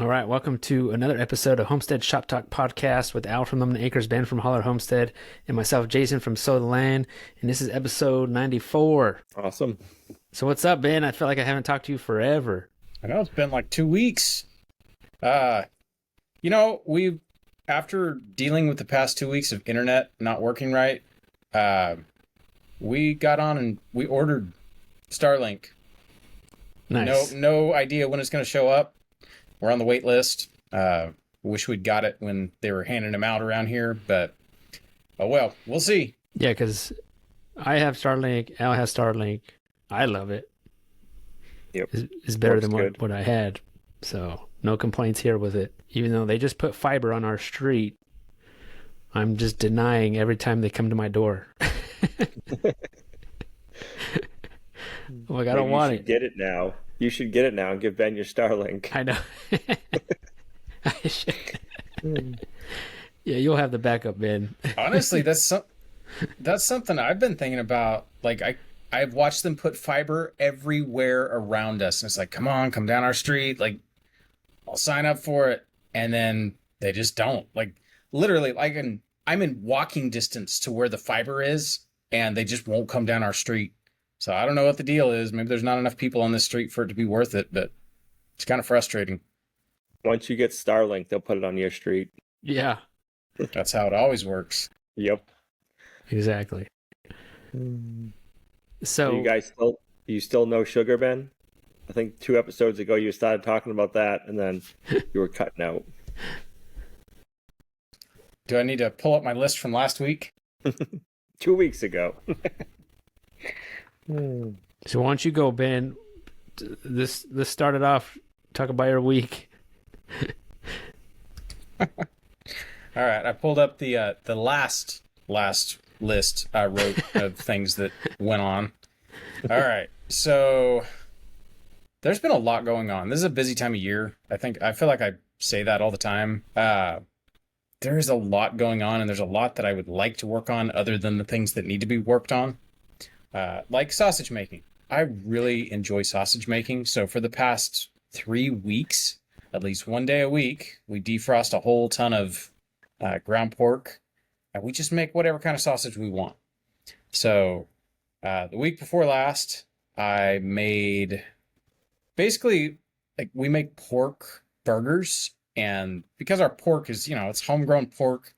All right, welcome to another episode of Homestead Shop Talk podcast with Al from Lemon Acres, Ben from Holler Homestead, and myself, Jason from Sow the Land. And this is episode 94. Awesome. So what's up, Ben? I feel like I haven't talked to you forever. I know it's been like 2 weeks. Uh, we after dealing with the past 2 weeks of internet not working right, we got on and we ordered Starlink. Nice. No idea when it's going to show up. We're on the wait list. Wish we'd got it when they were handing them out around here, but oh well, we'll see. Yeah, because I have Starlink, Al has Starlink. I love it. Yep. It's better Works than good. what I had. So no complaints here with it. Even though they just put fiber on our street, I'm just denying every time they come to my door. Like, I don't want You should it. get it now. You should get it now and give Ben your Starlink. I know. I should. Yeah, you'll have the backup, Ben. Honestly, that's something I've been thinking about. Like I've watched them put fiber everywhere around us, and it's like, come on, come down our street. Like, I'll sign up for it, and then they just don't. Like, literally, I'm in walking distance to where the fiber is, and they just won't come down our street. So I don't know what the deal is. Maybe there's not enough people on this street for it to be worth it, but it's kind of frustrating. Once you get Starlink, they'll put it on your street. Yeah, That's how it always works. Yep. exactly. So You still no sugar, Ben? I think 2 episodes ago you started talking about that, and then you were cutting out. Do I need to pull up my list from last week? 2 weeks ago. So why don't you go, Ben? This started off. Talk about your week. All right, I pulled up the last list I wrote of things that went on. All right, so there's been a lot going on. This is a busy time of year. I feel like I say that all the time. There is a lot going on, and there's a lot that I would like to work on other than the things that need to be worked on. Like sausage making. I really enjoy sausage making. So for the past 3 weeks, at least one day a week, we defrost a whole ton of ground pork, and we just make whatever kind of sausage we want. So the week before last, I made basically, like, we make pork burgers, and because our pork is, it's homegrown pork,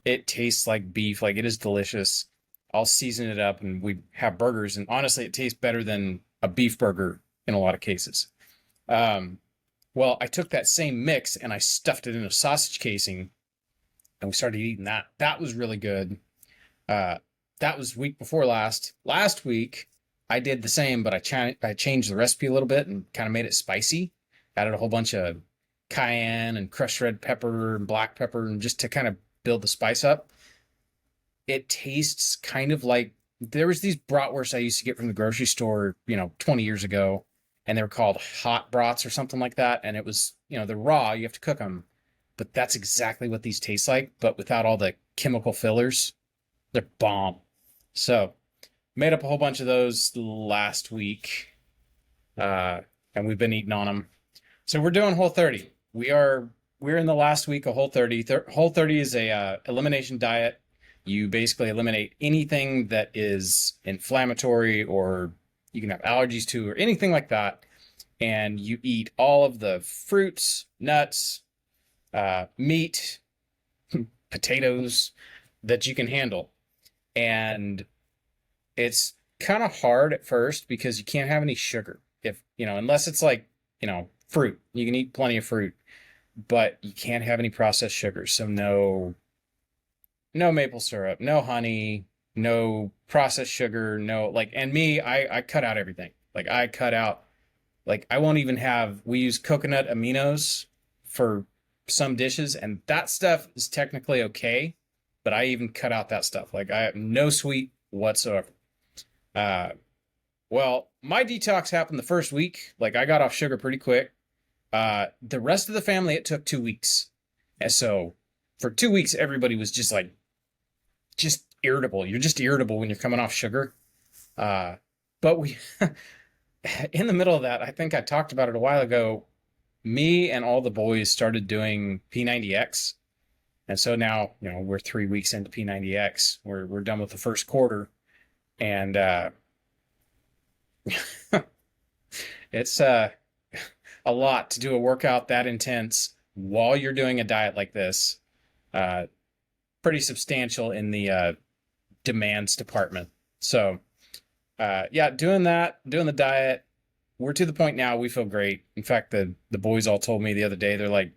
it tastes like beef, like it is delicious. I'll season it up and we have burgers, and honestly, it tastes better than a beef burger in a lot of cases. Well, I took that same mix and I stuffed it in a sausage casing, and we started eating that. That was really good. That was week before last. Last week, I did the same, but I changed the recipe a little bit and kind of made it spicy. Added a whole bunch of cayenne and crushed red pepper and black pepper, and just to kind of build the spice up. It tastes kind of like, there was these bratwursts I used to get from the grocery store, 20 years ago, and they were called hot brats or something like that. And it was, they're raw, you have to cook them, but that's exactly what these taste like, but without all the chemical fillers. They're bomb. So made up a whole bunch of those last week, and we've been eating on them. So we're doing Whole30. We're in the last week of Whole30. Whole30 is a elimination diet. You basically eliminate anything that is inflammatory or you can have allergies to or anything like that. And you eat all of the fruits, nuts, meat, potatoes that you can handle. And it's kind of hard at first because you can't have any sugar. Unless it's like, fruit. You can eat plenty of fruit, but you can't have any processed sugars. So no maple syrup, no honey, no processed sugar, and me, I cut out everything. Like, I cut out, I won't even we use coconut aminos for some dishes, and that stuff is technically okay, but I even cut out that stuff. Like, I have no sweet whatsoever. Well, my detox happened the first week. Like, I got off sugar pretty quick. The rest of the family, it took 2 weeks. And so for 2 weeks, everybody was just irritable. You're just irritable when you're coming off sugar. But we, in the middle of that, I think I talked about it a while ago. me and all the boys started doing P90X. And so now, we're 3 weeks into P90X. We're done with the first quarter. And it's a lot to do a workout that intense while you're doing a diet like this. Pretty substantial in the demands department. So, doing the diet, we're to the point now we feel great. In fact, the boys all told me the other day, they're like,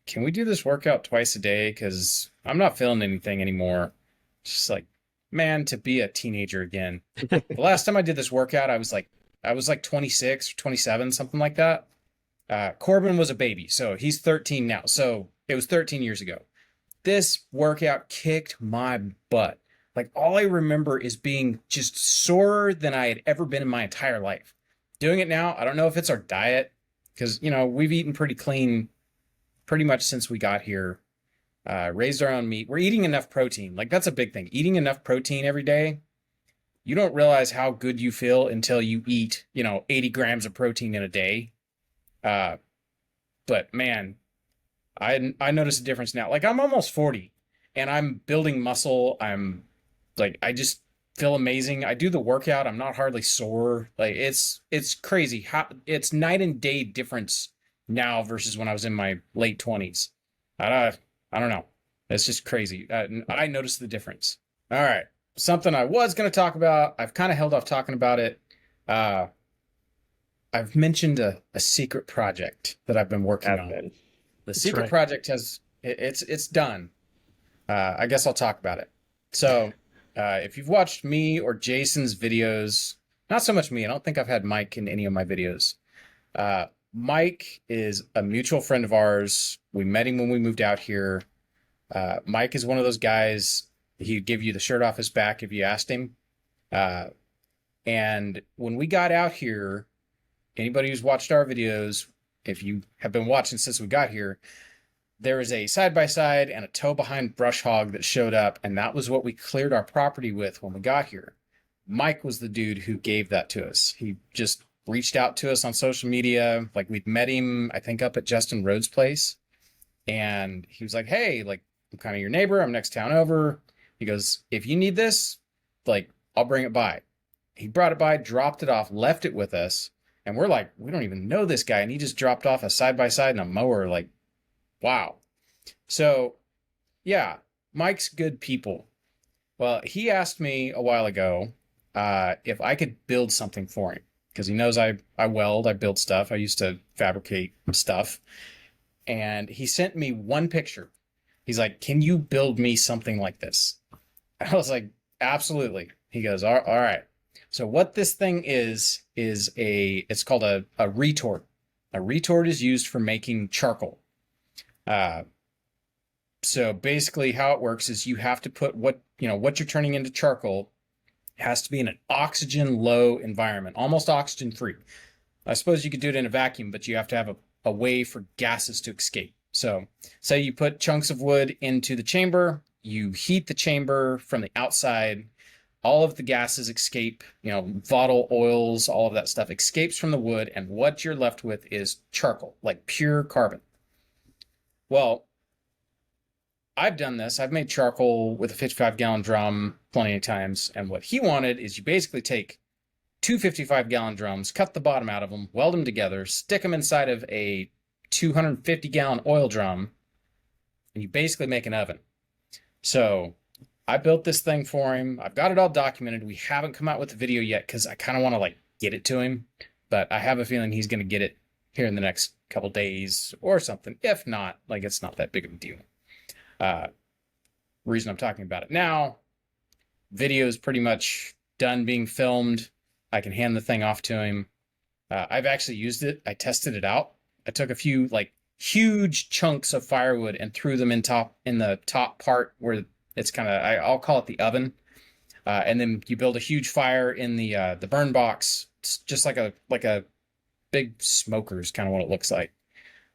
can we do this workout twice a day? Because I'm not feeling anything anymore. Just like, man, to be a teenager again. The last time I did this workout, I was like 26 or 27, something like that. Corbin was a baby, so he's 13 now. So it was 13 years ago. This workout kicked my butt. Like, all I remember is being just sorer than I had ever been in my entire life. Doing it now, I don't know if it's our diet, because, we've eaten pretty clean pretty much since we got here. Raised our own meat. We're eating enough protein. Like, that's a big thing. Eating enough protein every day. You don't realize how good you feel until you eat, 80 grams of protein in a day. But man, I notice a difference now. Like, I'm almost 40 and I'm building muscle. I just feel amazing. I do the workout. I'm not hardly sore. Like, it's crazy how it's night and day difference now versus when I was in my late 20s. I don't know. It's just crazy. I noticed the difference. All right. Something I was going to talk about. I've kind of held off talking about it. I've mentioned a secret project that I've been working on. The secret project it's done. I guess I'll talk about it. So, if you've watched me or Jason's videos, not so much me. I don't think I've had Mike in any of my videos. Mike is a mutual friend of ours. We met him when we moved out here. Mike is one of those guys, he'd give you the shirt off his back if you asked him. And when we got out here, anybody who's watched our videos, if you have been watching since we got here, there was a side-by-side and a tow-behind brush hog that showed up, and that was what we cleared our property with when we got here. Mike was the dude who gave that to us. He just reached out to us on social media. Like, we'd met him, I think, up at Justin Rhodes' place. And he was like, hey, like, I'm kind of your neighbor. I'm next town over. He goes, if you need this, like, I'll bring it by. He brought it by, dropped it off, left it with us. And we're like, we don't even know this guy. And he just dropped off a side-by-side and a mower. Like, wow. So, yeah, Mike's good people. Well, he asked me a while ago if I could build something for him. Because he knows I weld, I build stuff. I used to fabricate stuff. And he sent me one picture. He's like, can you build me something like this? I was like, absolutely. He goes, all right. So what this thing is it's called a retort. A retort is used for making charcoal. So basically how it works is you have to put what you're turning into charcoal has to be in an oxygen low environment, almost oxygen free. I suppose you could do it in a vacuum, but you have to have a way for gases to escape. So say you put chunks of wood into the chamber, you heat the chamber from the outside, all of the gases escape, volatile oils, all of that stuff escapes from the wood, and what you're left with is charcoal, like pure carbon. Well, I've done this. I've made charcoal with a 55-gallon drum plenty of times, and what he wanted is you basically take two 55-gallon drums, cut the bottom out of them, weld them together, stick them inside of a 250-gallon oil drum, and you basically make an oven. So I built this thing for him. I've got it all documented. We haven't come out with the video yet because I kind of want to get it to him, but I have a feeling he's going to get it here in the next couple days or something. If not, it's not that big of a deal. Reason I'm talking about it now, video is pretty much done being filmed. I can hand the thing off to him. I've actually used it. I tested it out. I took a few huge chunks of firewood and threw them in the top part where it's kind of, I'll call it the oven. And then you build a huge fire in the burn box. It's just like a big smoker is kind of what it looks like.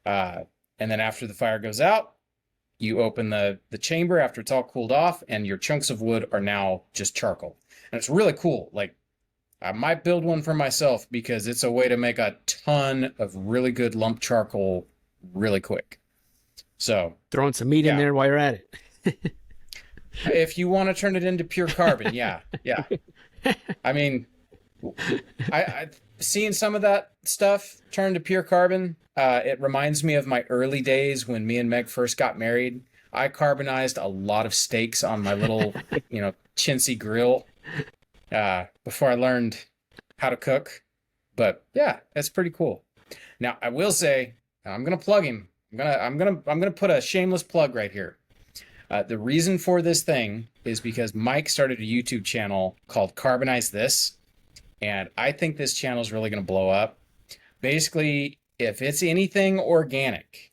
And then after the fire goes out, you open the chamber after it's all cooled off, and your chunks of wood are now just charcoal. And it's really cool. I might build one for myself because it's a way to make a ton of really good lump charcoal really quick. So Throwing some meat in Yeah. there while you're at it. if you want to turn it into pure carbon, yeah. I mean, I seeing some of that stuff turn to pure carbon. It reminds me of my early days when me and Meg first got married. I carbonized a lot of steaks on my little, chintzy grill before I learned how to cook. But yeah, that's pretty cool. Now I will say, I'm gonna plug him. I'm gonna put a shameless plug right here. The reason for this thing is because Mike started a YouTube channel called Carbonize This, and I think this channel is really gonna blow up. Basically, if it's anything organic,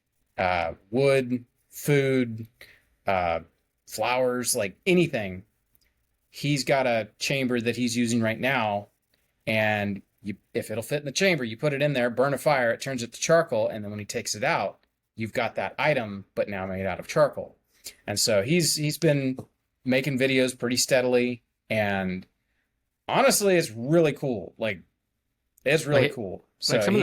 wood, food, flowers, like anything, he's got a chamber that he's using right now, and if it'll fit in the chamber, you put it in there, burn a fire, it turns it to charcoal, and then when he takes it out, you've got that item, but now made out of charcoal. And so he's been making videos pretty steadily, and honestly, it's really cool. Like, it's really cool. So Like some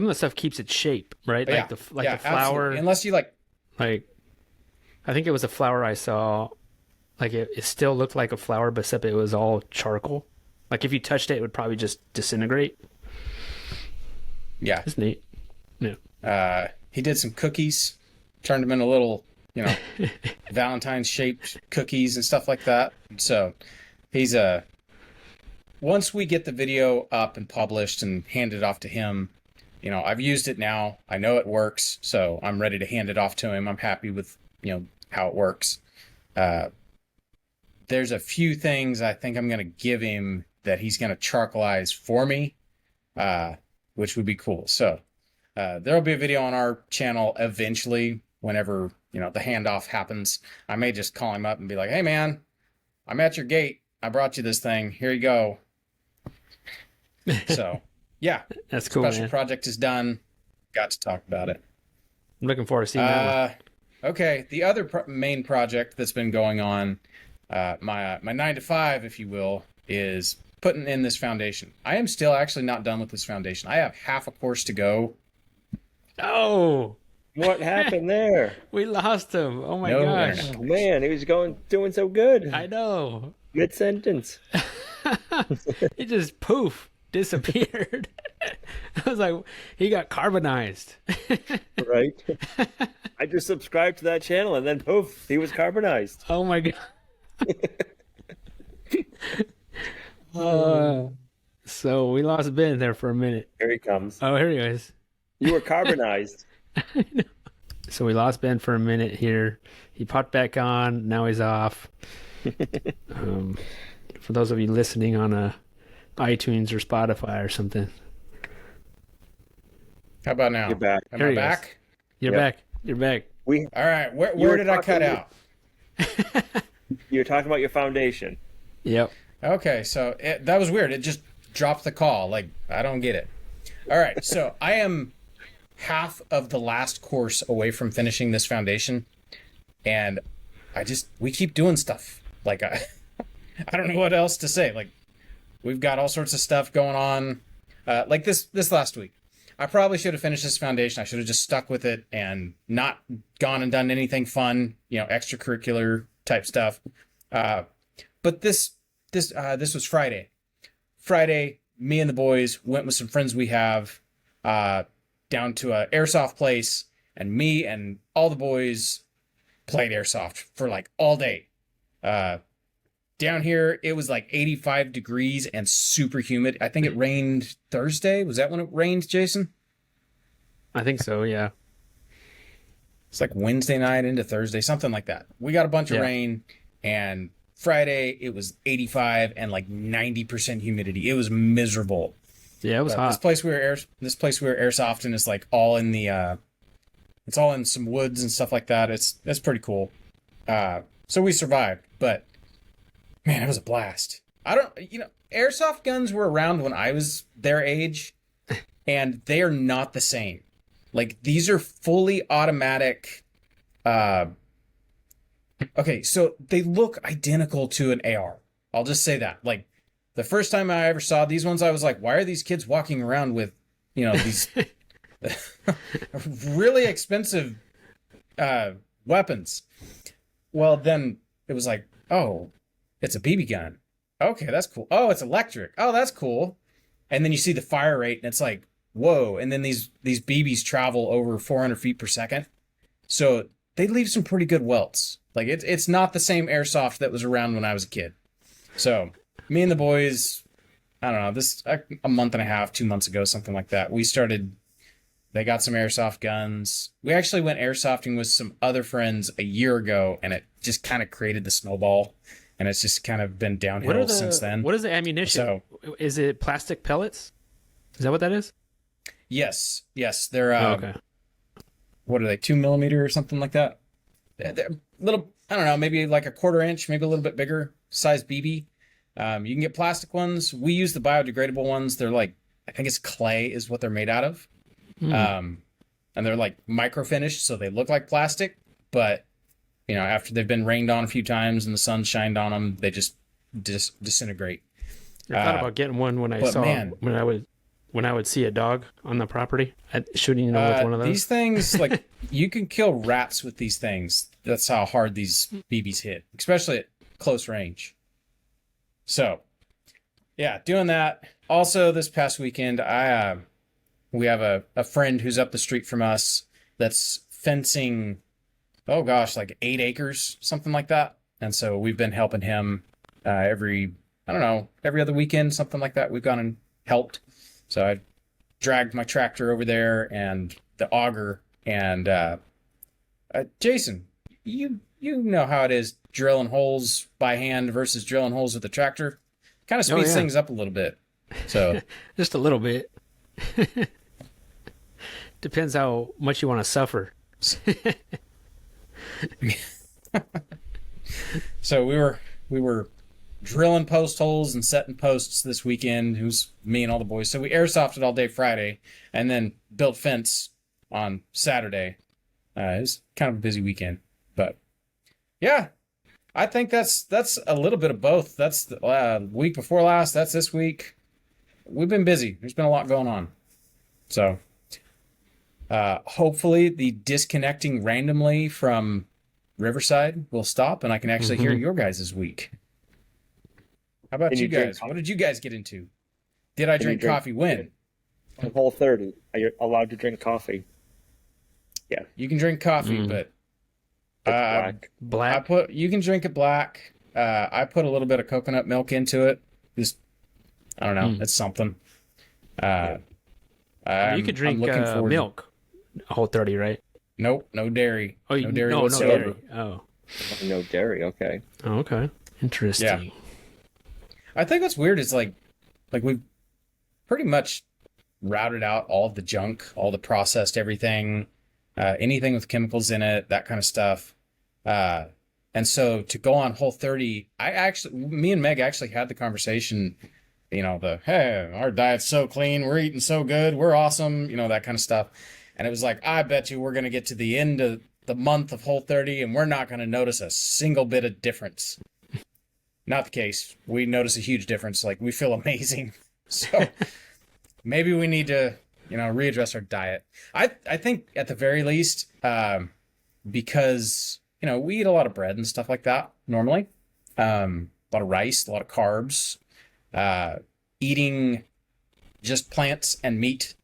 of the stuff keeps its shape, right? Like the flower. Absolutely. Unless you like, I think it was a flower I saw. Like it still looked like a flower, but except it was all charcoal. Like if you touched it, it would probably just disintegrate. yeah. It's neat. Yeah. He did some cookies, turned them into little, Valentine's shaped cookies and stuff like that. So he's once we get the video up and published and handed off to him, I've used it now. I know it works, so I'm ready to hand it off to him. I'm happy with, how it works. There's a few things I think I'm going to give him that he's going to charcoalize for me, which would be cool. So there'll be a video on our channel eventually whenever, the handoff happens. I may just call him up and be like, hey, man, I'm at your gate. I brought you this thing. Here you go. So, yeah. That's cool, Special man. project is done. Got to talk about it. I'm looking forward to seeing that one. Okay. The other main project that's been going on, my 9 to 5, if you will, is putting in this foundation. I am still actually not done with this foundation. I have half a course to go. Oh, What happened there? we lost him. Oh my No gosh. internet. Oh, man, he was doing so good. I know. Mid sentence. It just poof disappeared. I was like, he got carbonized. Right? I just subscribed to that channel and then poof, he was carbonized. Oh my god. So we lost Ben there for a minute. Here he comes. Oh, here he is. You were carbonized. So we lost Ben for a minute here. He popped back on. Now he's off. For those of you listening on iTunes or Spotify or something, How about now? You're back. Am Here I he is. back? you're Yep. back. You're back. All right. Where were did I cut talking- out? You were talking about your foundation. Yep. Okay, so that was weird. It just dropped the call. Like, I don't get it. All right, so I am half of the last course away from finishing this foundation, and we keep doing stuff. Like, I don't know what else to say. Like, we've got all sorts of stuff going on. Like this last week, I probably should have finished this foundation. I should have just stuck with it and not gone and done anything fun, extracurricular type stuff. But this was Friday. Friday, me and the boys went with some friends we have down to a airsoft place, and me and all the boys played airsoft for like all day. Down here, it was like 85 degrees and super humid. I think it rained Thursday. Was that when it rained, Jason? I think so. Yeah. It's like Wednesday night into Thursday, something like that. We got a bunch of Yeah. rain, and Friday it was 85 and like 90% humidity. It was miserable. Yeah, it was But hot. This place we were airsofting is like all in the it's all in some woods and stuff like that. It's pretty cool. So we survived, but man, it was a blast. Airsoft guns were around when I was their age, and they are not the same. Like, these are fully automatic. Okay, so they look identical to an AR. I'll just say that. Like, the first time I ever saw these ones, I was like, why are these kids walking around with, these really expensive weapons. Well, then it was like, oh, it's a BB gun. Okay, that's cool. Oh, it's electric. Oh, that's cool. And then you see the fire rate, and it's like, whoa. And then these BBs travel over 400 feet per second. So they leave some pretty good welts. Like, it's not the same airsoft that was around when I was a kid. So me and the boys, I don't know, this a month and a half, 2 months ago, something like that, they got some airsoft guns. We actually went airsofting with some other friends a year ago, and it just kind of created the snowball, and it's just kind of been downhill since then. What is the ammunition? So, is it plastic pellets? Is that what that is? Yes. They're, Okay. What are they, 2 millimeter or something like that? They're little, I don't know, maybe like a 1/4 inch, maybe a little bit bigger size BB. You can get plastic ones. We use the biodegradable ones. They're like, I think it's clay is what they're made out of. And they're like micro finished, so they look like plastic, but you know, after they've been rained on a few times and the sun shined on them, they just disintegrate. I thought about getting one when I would see a dog on the property, shooting with one of those. These things, like, you can kill rats with these things. That's how hard these BBs hit, especially at close range. So, yeah, doing that. Also, this past weekend, we have a friend who's up the street from us that's fencing, oh gosh, like 8 acres, something like that. And so we've been helping him every other weekend, something like that. We've gone and helped. So I dragged my tractor over there and the auger. And Jason, you know how it is drilling holes by hand versus drilling holes with the tractor. Kind of speeds things up a little bit. So just a little bit. Depends how much you want to suffer. So we were drilling post holes and setting posts this weekend. It was me and all the boys. So we airsofted all day Friday and then built fence on Saturday. It was kind of a busy weekend, but yeah, I think that's a little bit of both. That's the week before last. That's this week. We've been busy. There's been a lot going on. So hopefully the disconnecting randomly from Riverside will stop and I can actually hear your guys' week. How about you guys? What did you guys get into? Did I drink coffee? When? On hole 30, are you allowed to drink coffee? Yeah. You can drink coffee, but black. You can drink it black. I put a little bit of coconut milk into it. Just, I don't know. It's something. You could drink milk. Whole 30, right? Nope, no dairy. Oh, no dairy no whatsoever. Dairy. Oh. No dairy, okay. Oh, okay. Interesting. Yeah. I think what's weird is like we've pretty much routed out all of the junk, all the processed everything, anything with chemicals in it, that kind of stuff. And so to go on Whole 30, me and Meg actually had the conversation, you know, hey, our diet's so clean, we're eating so good, we're awesome, you know, that kind of stuff. And it was like, I bet you we're going to get to the end of the month of Whole 30 and we're not going to notice a single bit of difference. Not the case. We notice a huge difference. Like, we feel amazing. So maybe we need to, you know, readdress our diet. I think at the very least, because, you know, we eat a lot of bread and stuff like that normally. A lot of rice, a lot of carbs, eating just plants and meat,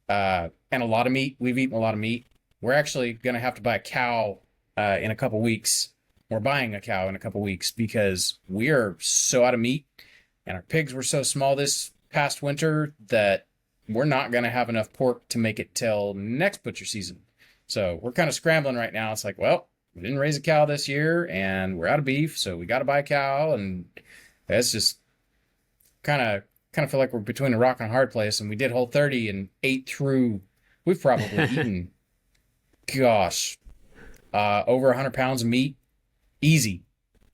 and a lot of meat. We've eaten a lot of meat. We're actually going to have to buy a cow in a couple weeks. We're buying a cow in a couple weeks because we are so out of meat and our pigs were so small this past winter that we're not going to have enough pork to make it till next butcher season. So we're kind of scrambling right now. It's like, well, we didn't raise a cow this year and we're out of beef, so we got to buy a cow. And it's just kind of feel like we're between a rock and a hard place. And we did Whole 30 and ate through, we've probably eaten, gosh, over 100 pounds of meat. Easy.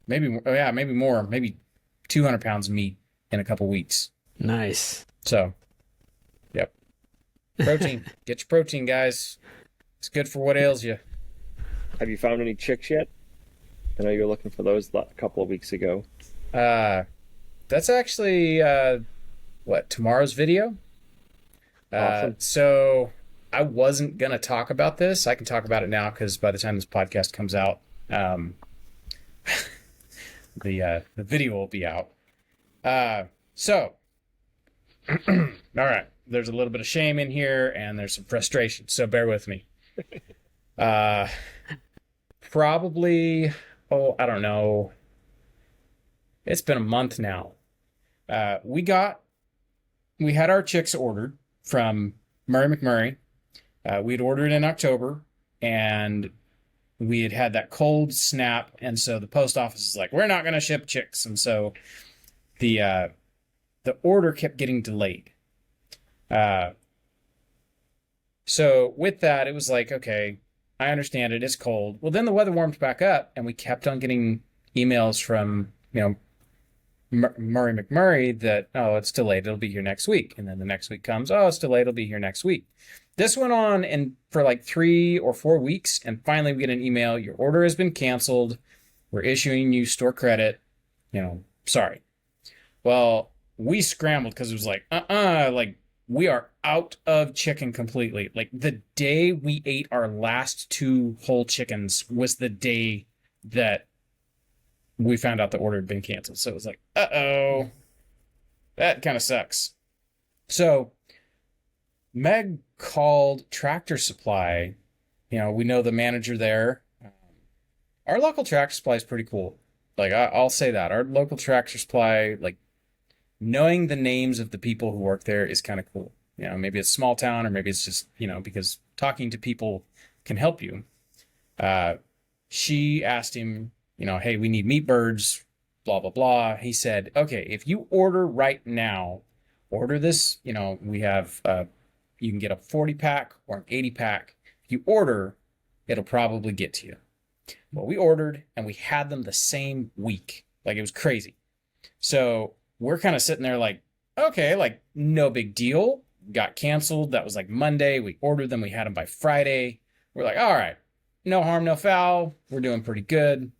Maybe more, maybe 200 pounds of meat in a couple weeks. Nice. So, yep. Protein. Get your protein, guys. It's good for what ails you. Have you found any chicks yet? I know you were looking for those a couple of weeks ago. That's actually, tomorrow's video? Awesome. So I wasn't gonna talk about this. I can talk about it now because by the time this podcast comes out, the video will be out. So, all right. There's a little bit of shame in here, and there's some frustration. So bear with me. Probably, I don't know. It's been a month now. We had our chicks ordered from Murray McMurray. We'd ordered in October, and we had that cold snap, and so the post office is like, we're not going to ship chicks, and so the order kept getting delayed. So with that, it was like, okay, I understand it. It's cold. Well, then the weather warmed back up, and we kept on getting emails from, Murray McMurray that, oh, it's delayed. It'll be here next week. And then the next week comes, oh, it's delayed. It'll be here next week. This went on for like 3 or 4 weeks. And finally we get an email. Your order has been canceled. We're issuing you store credit. Sorry. Well, we scrambled because it was like, like we are out of chicken completely. Like the day we ate our last 2 whole chickens was the day that we found out the order had been canceled. So it was like, uh-oh, that kind of sucks. So Meg called Tractor Supply. We know the manager there. Our local Tractor Supply is pretty cool. Like, I'll say that. Our local Tractor Supply, like, knowing the names of the people who work there is kind of cool. Maybe it's small town, or maybe it's just, because talking to people can help you. She asked him, hey, we need meat birds, blah, blah, blah. He said, okay, if you order right now, order this, we have, you can get a 40 pack or an 80 pack. If you order, it'll probably get to you. Well, we ordered and we had them the same week. Like, it was crazy. So we're kind of sitting there like, okay, like no big deal. Got canceled. That was like Monday. We ordered them. We had them by Friday. We're like, all right, no harm, no foul. We're doing pretty good.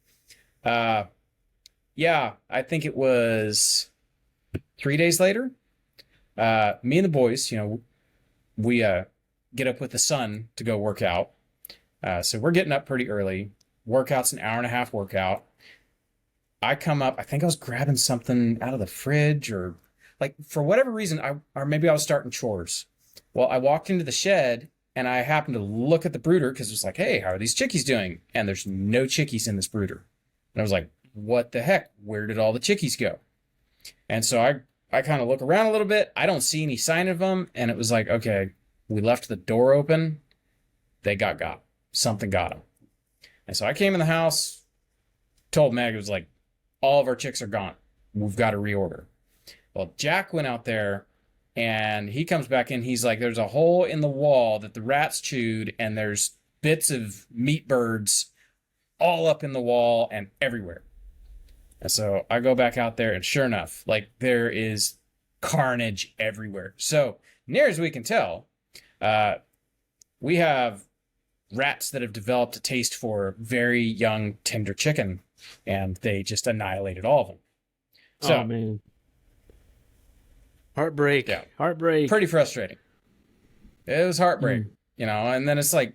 Yeah, I think it was 3 days later. Me and the boys, we get up with the sun to go work out. So we're getting up pretty early. Workout's an hour and a half workout. I come up, I think I was grabbing something out of the fridge, or like for whatever reason, or maybe I was starting chores. Well, I walked into the shed and I happened to look at the brooder because it was like, hey, how are these chickies doing? And there's no chickies in this brooder. And I was like, what the heck? Where did all the chickies go? And so I kind of look around a little bit. I don't see any sign of them. And it was like, okay, we left the door open. They got. Something got them. And so I came in the house, told Meg, it was like, all of our chicks are gone. We've got to reorder. Well, Jack went out there and he comes back in. He's like, there's a hole in the wall that the rats chewed, and there's bits of meat birds all up in the wall and everywhere. And so I go back out there, and sure enough, like there is carnage everywhere. So near as we can tell, we have rats that have developed a taste for very young, tender chicken, and they just annihilated all of them. So, oh, man. Heartbreak. Yeah. Heartbreak. Pretty frustrating. It was heartbreak, and then it's like,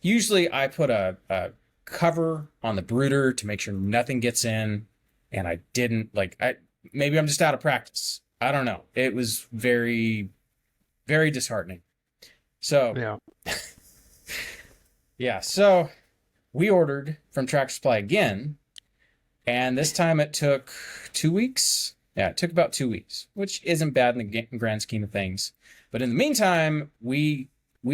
usually I put a cover on the brooder to make sure nothing gets in, and I didn't. Maybe I'm just out of practice. I don't know. It was very, very disheartening. So, Yeah. yeah, so we ordered from Tractor Supply again, and this time it took 2 weeks. Yeah, it took about 2 weeks, which isn't bad in the grand scheme of things. But in the meantime, we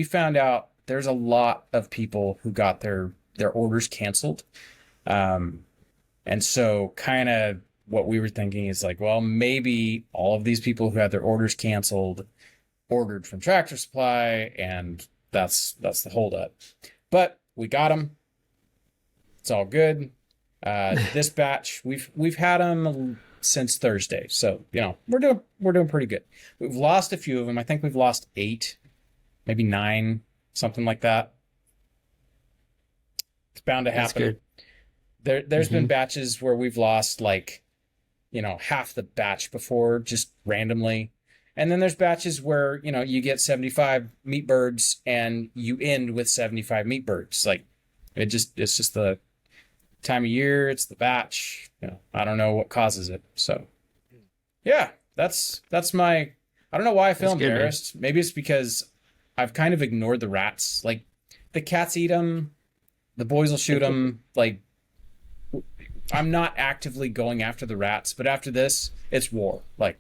found out there's a lot of people who got their orders canceled. And so kind of what we were thinking is like, well, maybe all of these people who had their orders canceled ordered from Tractor Supply, and that's the holdup. But we got them. It's all good. This batch, we've had them since Thursday, so we're doing pretty good. We've lost a few of them. I think we've lost 8, maybe 9, something like that. It's bound to happen. There's been batches where we've lost half the batch before, just randomly, And then there's batches where, you get 75 meat birds and you end with 75 meat birds. Like it's just the time of year, it's the batch. I don't know what causes it. So yeah, that's my, I don't know why I feel That's good, man. embarrassed. Maybe it's because I've kind of ignored the rats. Like the cats eat them, the boys will shoot them. Like I'm not actively going after the rats, but after this, it's war. Like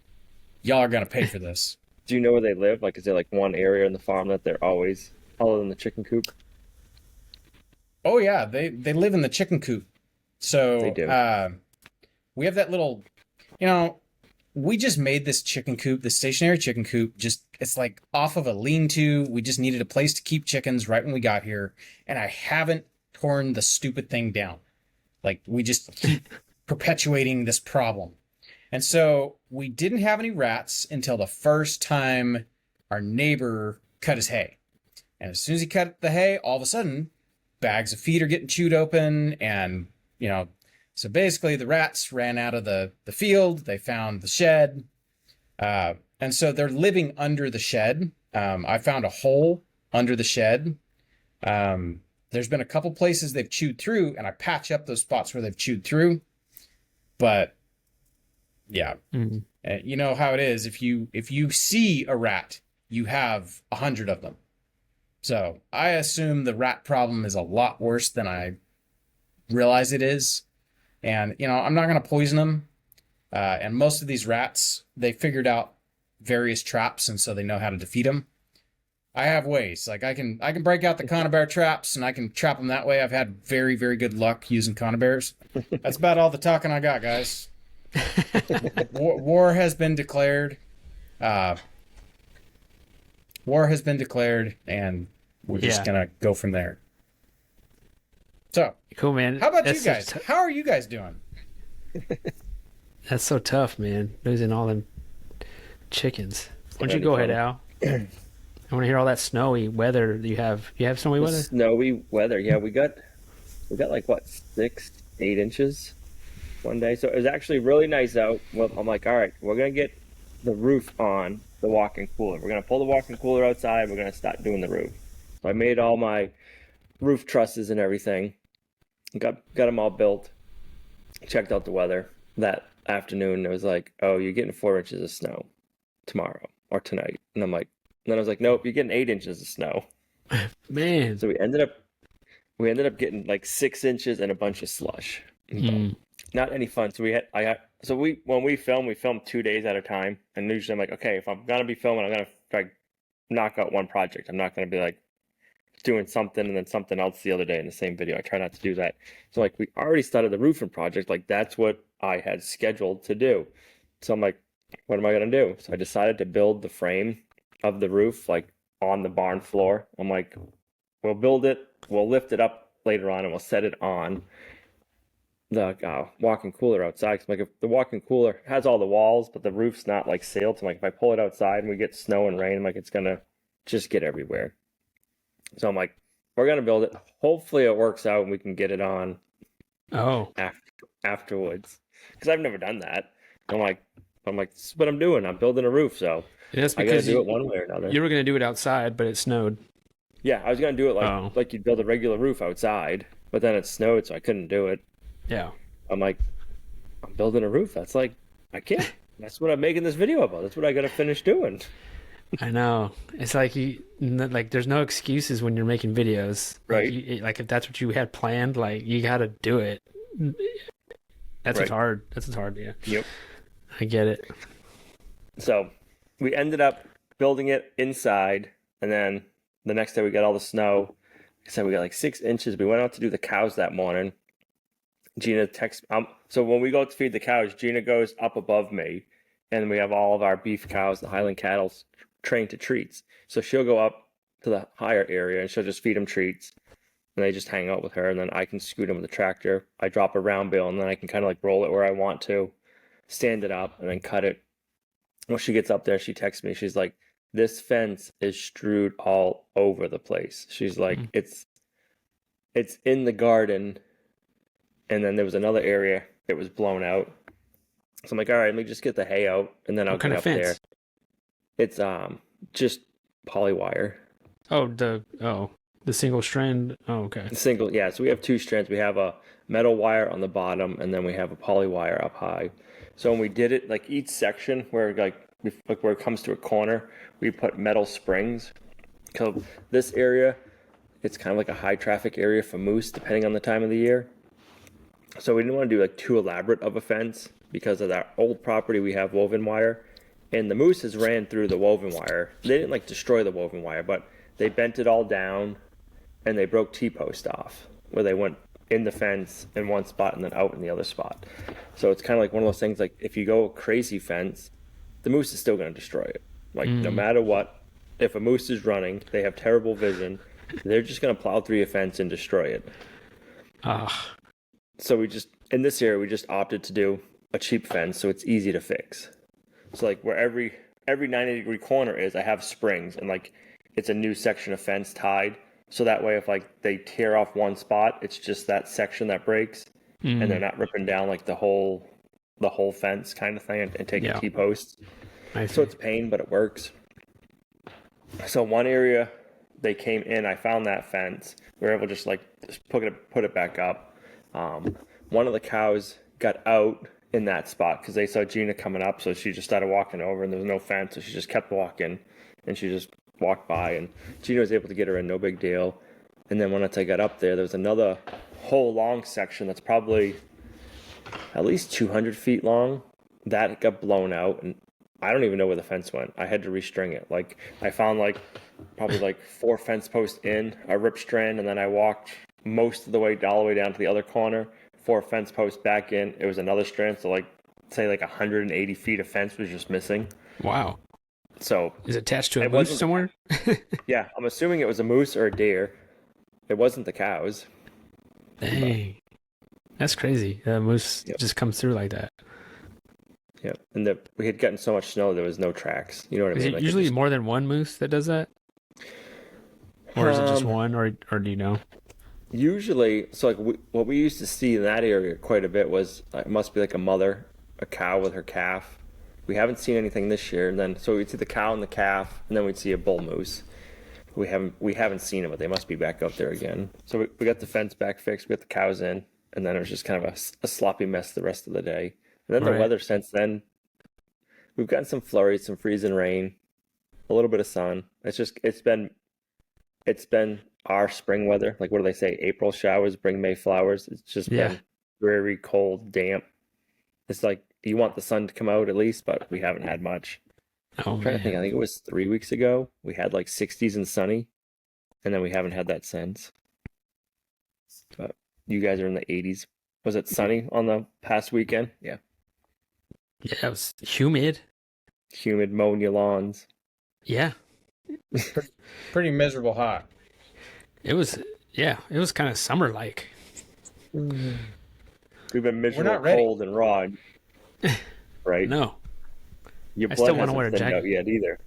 y'all are gonna pay for this. Do you know where they live? Like, is there like one area in the farm that they're always, other than the chicken coop? Oh yeah, they live in the chicken coop. So They do. we have that little, we just made this chicken coop, the stationary chicken coop. Just it's like off of a lean-to. We just needed a place to keep chickens right when we got here, and I haven't torn the stupid thing down. Like we just keep perpetuating this problem. And so we didn't have any rats until the first time our neighbor cut his hay. And as soon as he cut the hay, all of a sudden, bags of feed are getting chewed open. And, so basically the rats ran out of the field. They found the shed. And so they're living under the shed. I found a hole under the shed. There's been a couple places they've chewed through, and I patch up those spots where they've chewed through. But yeah, you know how it is. If you see a rat, you have 100 of them. So I assume the rat problem is a lot worse than I realize it is. And I'm not going to poison them. And most of these rats, they figured out various traps, and so they know how to defeat them. I have ways. Like I can break out the conibear traps, and I can trap them that way. I've had very, very good luck using conibears. That's about all the talking I got, guys. War has been declared. War has been declared, and we're just gonna go from there. So Cool, man. how about you guys? How are you guys doing? That's so tough, man. Losing all them chickens. Why don't you Any go ahead, fun? Al? I want to hear all that snowy weather you have. You have snowy weather? Snowy weather. Yeah, we got like what, 6-8 inches one day. So it was actually really nice out. Well, I'm like, all right, we're gonna get the roof on the walk-in cooler. We're gonna pull the walk-in cooler outside. We're gonna start doing the roof. So I made all my roof trusses and everything. Got them all built. Checked out the weather that afternoon. It was like, oh, you're getting 4 inches of snow tomorrow or tonight. And I'm like, and then I was like, nope, you're getting 8 inches of snow. Man. So we ended up getting like 6 inches and a bunch of slush. Not any fun. So when we film 2 days at a time. And usually I'm like, okay, if I'm gonna be filming, I'm gonna try to knock out one project. I'm not gonna be like doing something and then something else the other day in the same video. I try not to do that. So like we already started the roofing project. Like that's what I had scheduled to do. So I'm like, what am I gonna do? So I decided to build the frame of the roof like on the barn floor. I'm like, we'll build it, we'll lift it up later on, and we'll set it on the walk-in cooler outside. 'Cause like if the walk-in cooler has all the walls, but the roof's not like sealed, so like if I pull it outside and we get snow and rain, like it's gonna just get everywhere. So I'm like, we're gonna build it. Hopefully it works out and we can get it on afterwards. Because I've never done that. I'm like, this is what I'm doing. I'm building a roof, so That's I gotta because do it one way or another. you were going to do it outside, but it snowed. Yeah, I was gonna do it Oh. like you'd build a regular roof outside, but then it snowed, so I couldn't do it. Yeah. I'm like, I'm building a roof. That's like, I can't. That's what I'm making this video about. That's what I gotta finish doing. I know. It's like there's no excuses when you're making videos. Right. Like if that's what you had planned, like you got to do it. That's what's Right. hard. That's what's hard. Yeah. Yep. I get it. So we ended up building it inside, and then the next day we got all the snow. Like I said, we got like 6 inches. We went out to do the cows that morning. Gina texts. So when we go to feed the cows, Gina goes up above me, and we have all of our beef cows, the Highland cattle, trained to treats. So she'll go up to the higher area, and she'll just feed them treats, and they just hang out with her. And then I can scoot them with the tractor. I drop a round bale, and then I can kind of like roll it where I want to, stand it up, and then cut it. When she gets up there, she texts me. She's like, "This fence is strewed all over the place." She's like, "It's in the garden." And then there was another area that was blown out. So I'm like, all right, let me just get the hay out, and then I'll What kind get of up fence? there. It's just polywire. The single strand. Oh, okay. Single, yeah. So we have two strands. We have a metal wire on the bottom, and then we have a poly wire up high. So when we did it, like each section where where it comes to a corner, we put metal springs. So this area, it's kind of like a high traffic area for moose, depending on the time of the year. So we didn't want to do like too elaborate of a fence because of that old property. We have woven wire, and the mooses ran through the woven wire. They didn't like destroy the woven wire, but they bent it all down. And they broke T-post off, where they went in the fence in one spot and then out in the other spot. So it's kind of like one of those things, like if you go crazy fence, the moose is still going to destroy it. Like no matter what, if a moose is running, they have terrible vision, they're just going to plow through your fence and destroy it. So in this area, we just opted to do a cheap fence so it's easy to fix. So like where every 90-degree corner is, I have springs, and like it's a new section of fence tied. So that way, if like they tear off one spot, it's just that section that breaks, and they're not ripping down like the whole fence kind of thing and taking T-posts. So it's a pain, but it works. So one area they came in, I found that fence. We were able to just put it back up. One of the cows got out in that spot because they saw Gina coming up, so she just started walking over, and there was no fence, so she just kept walking, and she just walked by, and Gina was able to get her in, no big deal. And then once I got up there was another whole long section that's probably at least 200 feet long that got blown out, and I don't even know where the fence went. I had to restring it. Like I found probably 4 fence posts in a rip strand, and then I walked most of the way all the way down to the other corner, 4 fence posts back in. It was another strand, so say 180 feet of fence was just missing. Wow. So is it attached to a moose somewhere? Yeah, I'm assuming it was a moose or a deer. It wasn't the cows. Dang, that's crazy. The moose just comes through like that. Yeah, and we had gotten so much snow there was no tracks. You know what I mean? Is it usually more than one moose that does that, or is it just one, or do you know? Usually, so what we used to see in that area quite a bit was it must be like a cow with her calf. We haven't seen anything this year, and then so we'd see the cow and the calf, and then we'd see a bull moose. We haven't seen them, but they must be back out there again. So we got the fence back fixed, we got the cows in, and then it was just kind of a sloppy mess the rest of the day. And then the weather since then, we've gotten some flurries, some freezing rain, a little bit of sun. It's been our spring weather. Like what do they say? April showers bring May flowers. It's just been very cold, damp. It's like you want the sun to come out at least, but we haven't had much. Oh, I'm trying to think. I think it was 3 weeks ago. We had 60s and sunny, and then we haven't had that since. But you guys are in the 80s. Was it sunny on the past weekend? Yeah. Yeah, it was humid. Humid, mowing your lawns. Yeah. Pretty miserable hot. It was kind of summer-like. We've been miserable, cold, and raw. Right? No. Your I blood still want to hasn't wear a thinned jacket. out yet either.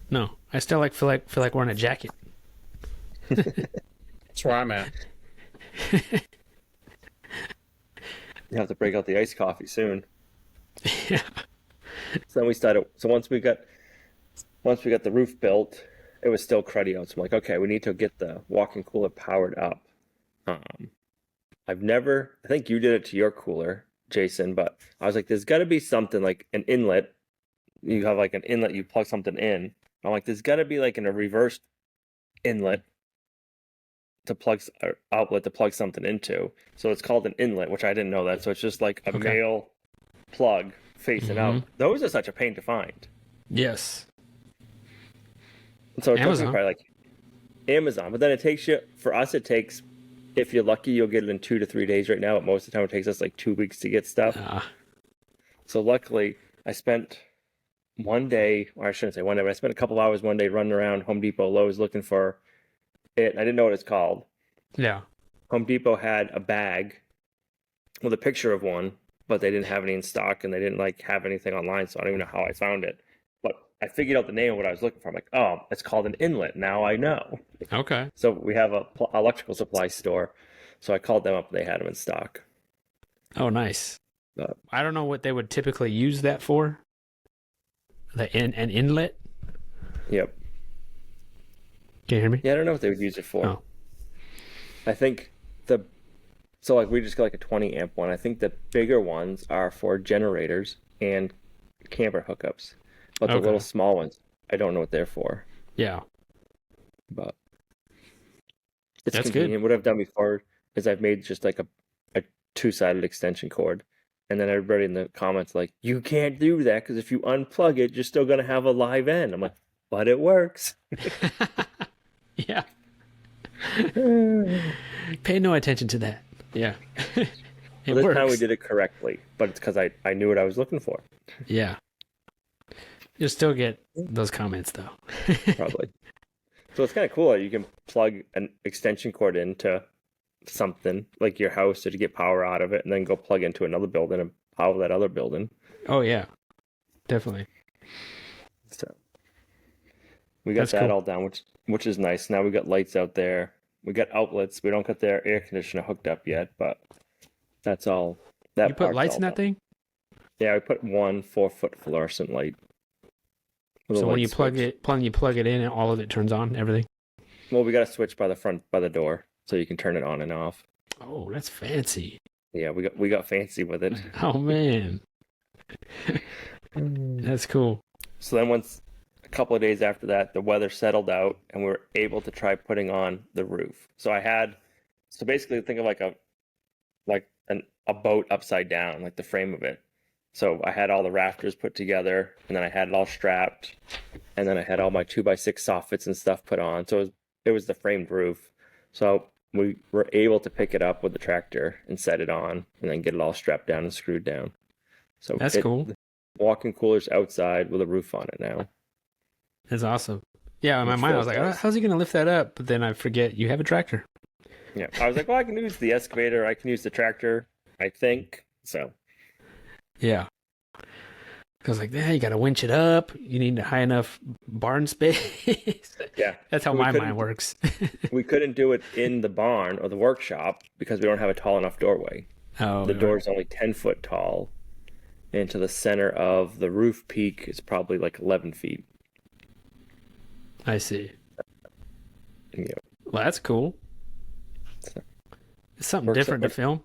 No, I still feel like wearing a jacket. That's where I'm at. You have to break out the iced coffee soon. Yeah. So then we started. So once we got the roof built, it was still cruddy out. So I'm like, okay, we need to get the walk-in cooler powered up. I think you did it to your cooler, Jason, but I was like, there's got to be something like an inlet. You have an inlet, you plug something in. I'm like, there's got to be in a reversed inlet outlet to plug something into. So it's called an inlet, which I didn't know that. So it's just like a male plug facing out. Those are such a pain to find. Yes. And so it took me probably Amazon, but then it takes if you're lucky, you'll get it in 2 to 3 days right now. But most of the time it takes us 2 weeks to get stuff. So luckily I spent one day, or I shouldn't say one day, but I spent a couple of hours one day running around Home Depot, Lowe's looking for it. I didn't know what it's called. Yeah. Home Depot had a bag with a picture of one, but they didn't have any in stock, and they didn't have anything online, so I don't even know how I found it. But I figured out the name of what I was looking for. I'm like, oh, it's called an inlet. Now I know. Okay. So we have a electrical supply store, so I called them up, and they had them in stock. Oh, nice. I don't know what they would typically use that for. An inlet? Yep. Can you hear me? Yeah, I don't know what they would use it for. Oh. I think so like we just got like a 20 amp one. I think the bigger ones are for generators and camper hookups. But the Okay. little small ones, I don't know what they're for. Yeah. But it's That's good. convenient. What I've done before is I've made just like a two-sided extension cord. And then everybody in the comments like, you can't do that because if you unplug it, you're still gonna have a live end. I'm like, but it works. Yeah. Pay no attention to that. Yeah. It Well, this time we works. did it correctly, but it's because I knew what I was looking for, Yeah. You'll still get those comments though. probably. So it's kind of cool that you can plug an extension cord into something like your house to get power out of it, and then go plug into another building and power that other building. Oh yeah. Definitely. So we got That's that cool. all down, which is nice. Now we got lights out there. We got outlets. We don't got their air conditioner hooked up yet, but that's all. That You put part's lights all in that done. thing? Yeah, we put one 4-foot fluorescent light. with a So when light you plug switch. you plug it in, all of it turns on, everything. Well, we got a switch by the door, so you can turn it on and off. Oh, that's fancy. Yeah, we got fancy with it. Oh man. That's cool. So then once a couple of days after that, the weather settled out and we were able to try putting on the roof. So basically think of like a boat upside down, like the frame of it. So I had all the rafters put together, and then I had it all strapped, and then I had all my 2x6 soffits and stuff put on. So it was the framed roof. So we were able to pick it up with the tractor and set it on, and then get it all strapped down and screwed down. So That's cool. the walk-in cooler's outside with a roof on it now. That's awesome. Yeah, in my Which mind I was feels like, nice. how's he gonna lift that up? But then I forget you have a tractor. Yeah, I was like, well, I can use the excavator, I can use the tractor, I think. So Yeah. I was like, yeah, you gotta winch it up. You need a high enough barn space. yeah, That's how We my couldn't- mind works. we couldn't do it in the barn or the workshop because we don't have a tall enough doorway. Oh, The right. door is only 10 foot tall, and to the center of the roof peak is probably like 11 feet. I see. Yeah, Well, that's cool. So- It's something Works different to out. film.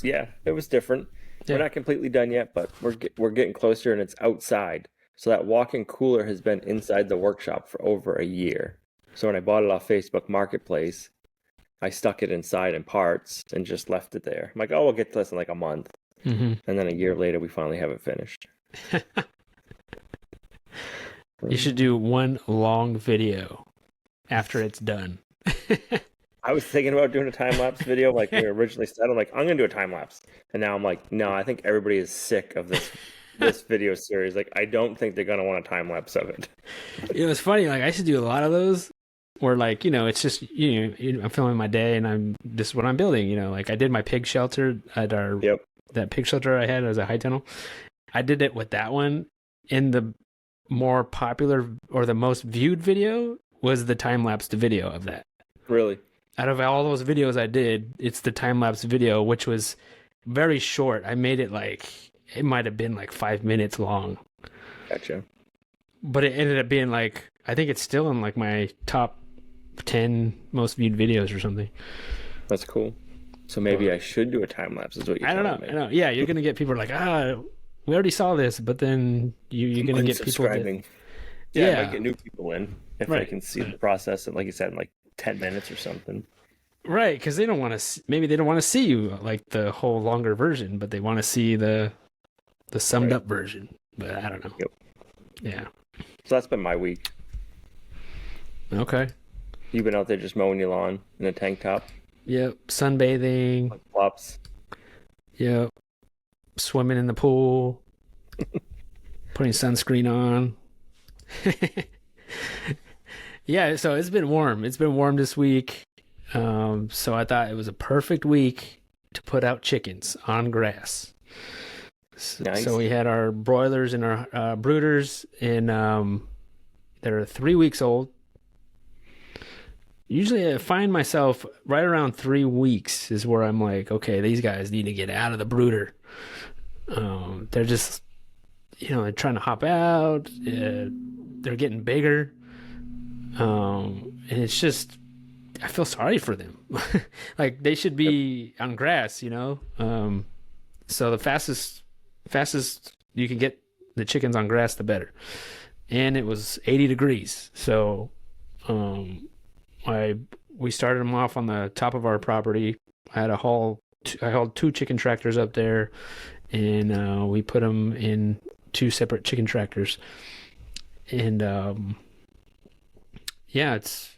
yeah, it was different. Yeah. We're not completely done yet, but we're getting closer, and it's outside. So that walk-in cooler has been inside the workshop for over a year. So when I bought it off Facebook Marketplace, I stuck it inside in parts and just left it there. I'm like, oh, we'll get to this in like a month. Hmm. And then a year later, we finally have it finished. You should do one long video after it's done. I was thinking about doing a time-lapse video like we originally said. I'm like, I'm going to do a time-lapse. And now I'm like, no, I think everybody is sick of this video series. Like, I don't think they're going to want a time-lapse of it. It was funny. Like I used to do a lot of those where like, it's just, I'm filming my day and this is what I'm building, like I did my pig shelter at that pig shelter I had as a high tunnel. I did it with that one, and the more popular or the most viewed video was the time-lapsed video of that. Really? Out of all those videos I did, it's the time-lapse video, which was very short. I made it it might have been like 5 minutes long, Gotcha. but it ended up being like, I think it's still in like my top 10 most viewed videos or something. That's cool. So maybe I should do a time-lapse is what you're I don't know. telling I me. know. Yeah, you're going to get people like, we already saw this, but then you're going to get people that, Unsubscribing. Yeah, I Yeah. might get new people in if I Right. can see the process, and like you said, in like 10 minutes or something. right, because they don't want to, maybe they don't want to see you like the whole longer version, but they want to see the summed Right. up version. But I don't know. Yep. Yeah. So that's been my week. Okay. You've been out there just mowing your lawn in a tank top, Yep. Sunbathing. like flops. Yep. Swimming in the pool. Putting sunscreen on. Yeah, so it's been warm. It's been warm this week. So I thought it was a perfect week to put out chickens on grass. Nice. So we had our broilers and our brooders, and they're 3 weeks old. Usually I find myself right around 3 weeks is where I'm like, okay, these guys need to get out of the brooder. They're just, they're trying to hop out. They're getting bigger. And it's just, I feel sorry for them. Like they should be on grass, you know? So the fastest you can get the chickens on grass, the better. And it was 80 degrees. So, we started them off on the top of our property. I hauled 2 chicken tractors up there, and we put them in 2 separate chicken tractors. And yeah, it's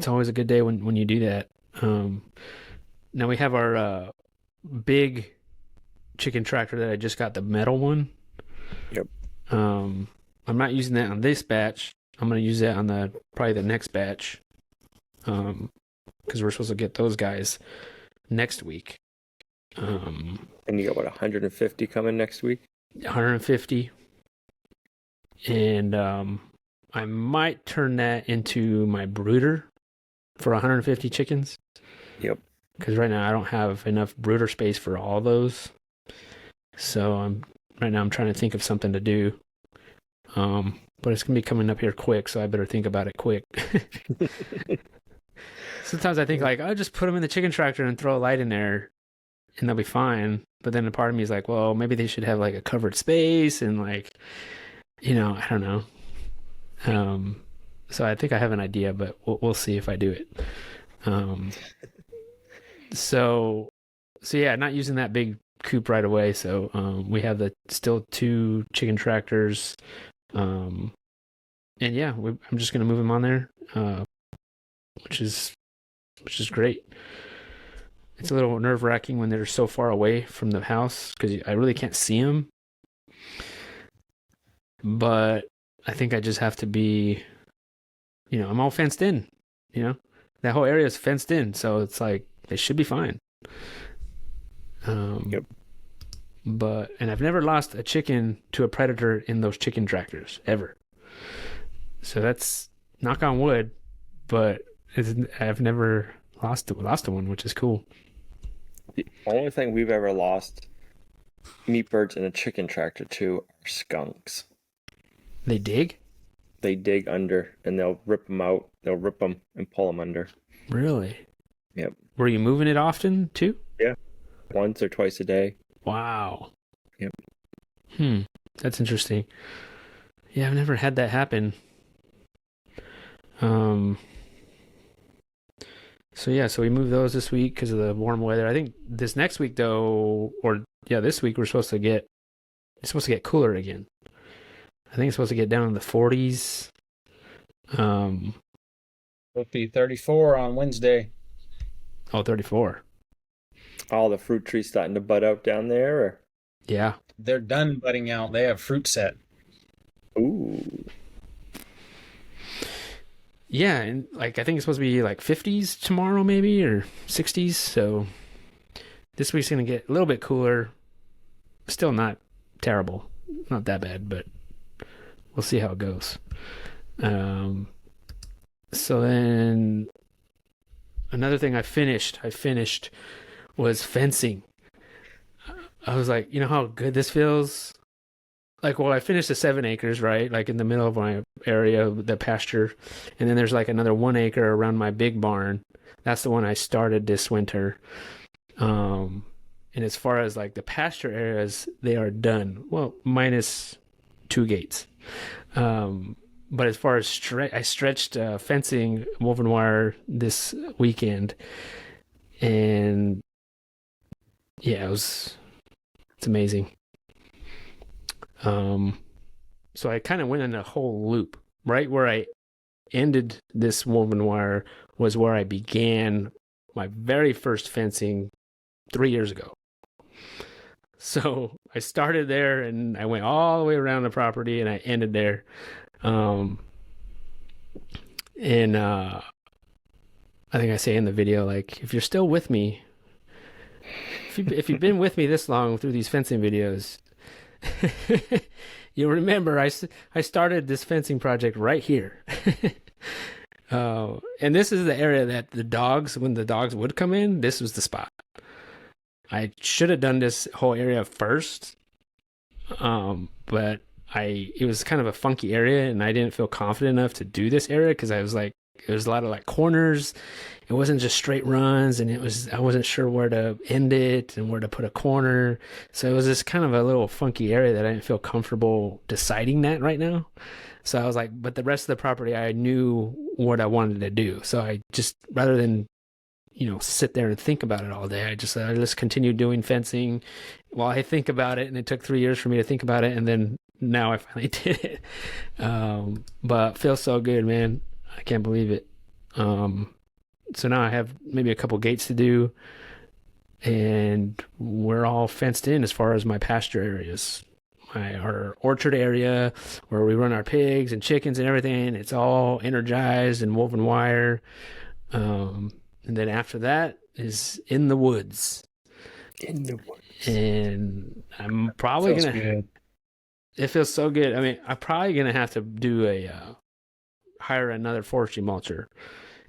always a good day when you do that. Now we have our big chicken tractor that I just got, the metal one. Yep. I'm not using that on this batch. I'm going to use that on probably the next batch. Because we're supposed to get those guys next week. And you got what, 150 coming next week? 150. And I might turn that into my brooder for 150 chickens. Yep. Because right now I don't have enough brooder space for all those. So right now I'm trying to think of something to do. But it's gonna be coming up here quick, so I better think about it quick. Sometimes I think like, I'll just put them in the chicken tractor and throw a light in there and they'll be fine. But then a part of me is like, well, maybe they should have like a covered space and like, you know, I don't know. So I think I have an idea, but we'll see if I do it. So yeah, not using that big coop right away. So we have still 2 chicken tractors. And yeah, I'm just gonna move them on there, which is great. It's a little nerve-wracking when they're so far away from the house because I really can't see them. But I think I just have to be, you know, I'm all fenced in. You know, that whole area is fenced in, so it's like they should be fine. Yep. And I've never lost a chicken to a predator in those chicken tractors ever. So that's knock on wood, but I've never lost a one, which is cool. The only thing we've ever lost meat birds in a chicken tractor to are skunks. They dig? They dig under and they'll rip them out. They'll rip them and pull them under. Really? Yep. Were you moving it often too? Yeah. Once or twice a day. Wow. Yep. That's interesting. Yeah, I've never had that happen. So we moved those this week because of the warm weather. I think this next week though, this week it's supposed to get cooler again. I think it's supposed to get down in the 40s. It'll be 34 on Wednesday. Oh, 34. All the fruit trees starting to bud out down there? Or? Yeah. They're done budding out. They have fruit set. Ooh. Yeah, and like I think it's supposed to be like 50s tomorrow maybe, or 60s. So this week's going to get a little bit cooler. Still not terrible. Not that bad, but we'll see how it goes. So then another thing I finished was fencing. I was like, you know how good this feels? Like, well, I finished the 7 acres, right? Like in the middle of my area, the pasture. And then there's like another 1 acre around my big barn. That's the one I started this winter. And as far as like the pasture areas, they are done. Well, minus 2 gates. But as far as I stretched fencing, woven wire this weekend. And yeah, it's amazing. So I kind of went in a whole loop. Right where I ended this woven wire was where I began my very first fencing 3 years ago. So I started there and I went all the way around the property and I ended there. I think I say in the video, like, if you're still with me, if you've been with me this long through these fencing videos, you'll remember I started this fencing project right here. And this is the area that when the dogs would come in, this was the spot. I should have done this whole area first, but it was kind of a funky area, and I didn't feel confident enough to do this area because I was like, it was a lot of like corners. It wasn't just straight runs, and I wasn't sure where to end it and where to put a corner. So it was just kind of a little funky area that I didn't feel comfortable deciding that right now. So I was like, but the rest of the property, I knew what I wanted to do. So I just, rather than, sit there and think about it all day, I just continued doing fencing while I think about it. And it took 3 years for me to think about it. And then now I finally did it. But it feels so good, man. I can't believe it. So now I have maybe a couple gates to do, and we're all fenced in as far as my pasture areas. Our orchard area where we run our pigs and chickens and everything, it's all energized and woven wire. And then after that is in the woods. And I'm probably it feels so good. I mean, I'm probably going to have to do hire another forestry mulcher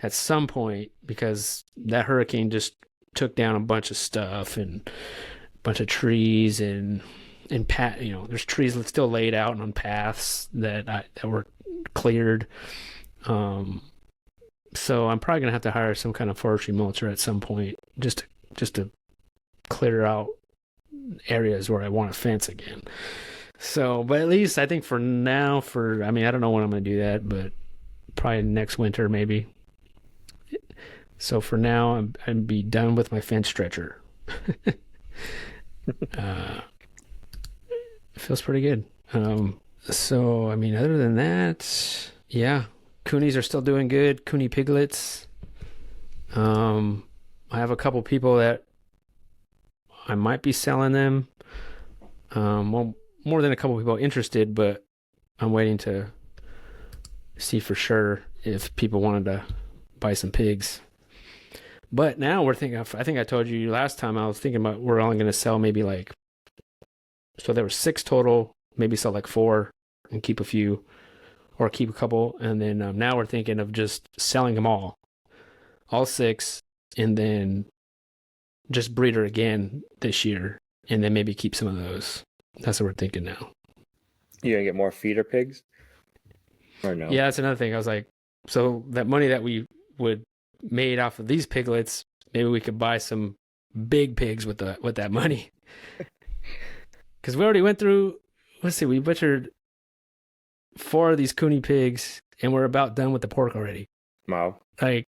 at some point, because that hurricane just took down a bunch of stuff and a bunch of trees and there's trees that still laid out on paths that were cleared. So I'm probably gonna have to hire some kind of forestry mulcher at some point just to clear out areas where I want to fence again. So, but at least I think for now, I don't know when I'm gonna do that, but probably next winter maybe. So for now, I'd be done with my fence stretcher. It feels pretty good. So, other than that, yeah, coonies are still doing good. Coonie piglets. I have a couple people that I might be selling them. Well, more than a couple people interested, but I'm waiting to see for sure if people wanted to buy some pigs. But now we're thinking, I think I told you last time, I was thinking about we're only going to sell maybe so there were 6 total, maybe sell 4 and keep a few, or keep a couple. And then now we're thinking of just selling them all 6, and then just breeder again this year, and then maybe keep some of those. That's what we're thinking now. You going to get more feeder pigs? Or no? Yeah, that's another thing. I was like, so that money that we would made off of these piglets, maybe we could buy some big pigs with that money. Because we already went through, we butchered 4 of these coonie pigs, and we're about done with the pork already. Wow. They're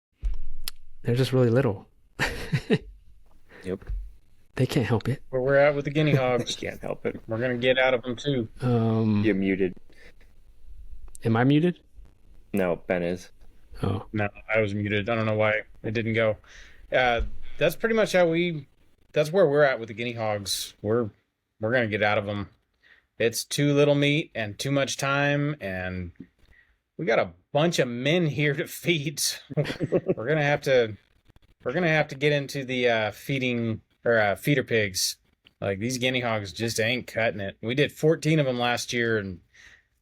just really little. Yep. They can't help it. Where we're at with the guinea hogs. Can't help it. We're gonna get out of them too. You're muted. Am I muted? No, Ben is. Oh. No, I was muted. I don't know why it didn't go. That's pretty much that's where we're at with the guinea hogs. We're going to get out of them. It's too little meat and too much time, and we got a bunch of men here to feed. We're going to have to get into the feeding or feeder pigs. Like, these guinea hogs just ain't cutting it. We did 14 of them last year, and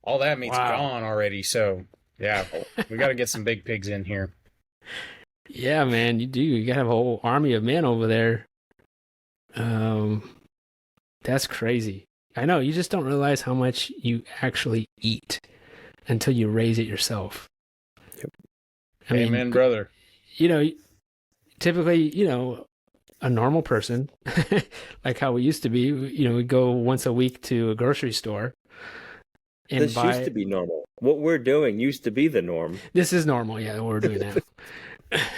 all that meat's gone already. So, yeah, we got to get some big pigs in here. Yeah, man, you do. You got to have a whole army of men over there. That's crazy. I know, you just don't realize how much you actually eat until you raise it yourself. Yep. Amen, brother. Typically, a normal person, like how we used to be, we go once a week to a grocery store. And this used to be normal. What we're doing used to be the norm. This is normal, yeah, what we're doing now.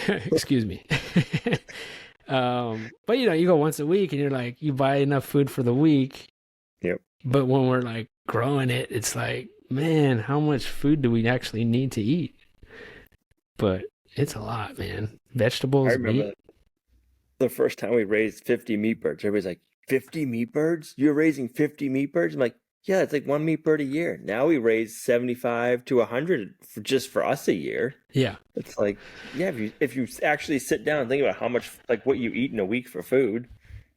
Excuse me. But you go once a week and you're like, you buy enough food for the week. Yep. But when we're growing it, it's like, man, how much food do we actually need to eat? But it's a lot, man. Vegetables, I remember meat. The first time we raised 50 meat birds. Everybody's like, 50 meat birds? You're raising 50 meat birds? I'm like, yeah, it's like 1 meat bird a year. Now we raise 75 to 100 just for us a year. Yeah. It's like, yeah, if you actually sit down and think about how much, what you eat in a week for food,